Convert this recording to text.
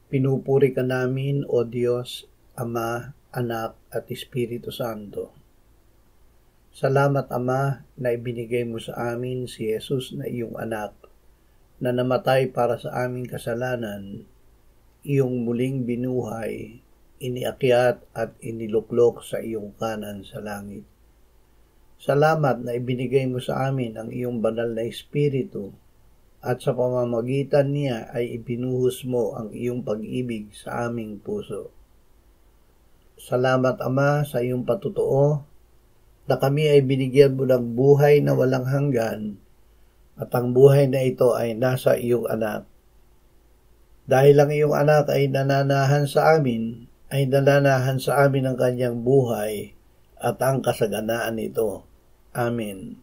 Pinupuri ka namin, O Diyos, Ama, Anak at Espiritu Santo. Salamat, Ama, na ibinigay mo sa amin si Jesus na iyong anak, na namatay para sa aming kasalanan, iyong muling binuhay, iniakyat at iniluklok sa iyong kanan sa langit. Salamat na ibinigay mo sa amin ang iyong banal na Espiritu, at sa pamamagitan niya ay ibinuhos mo ang iyong pag-ibig sa aming puso. Salamat, Ama, sa iyong patutuo na kami ay binigyan mo ng buhay na walang hanggan at ang buhay na ito ay nasa iyong anak. Dahil ang iyong anak ay nananahan sa amin ang kanyang buhay at ang kasaganaan nito. Amen.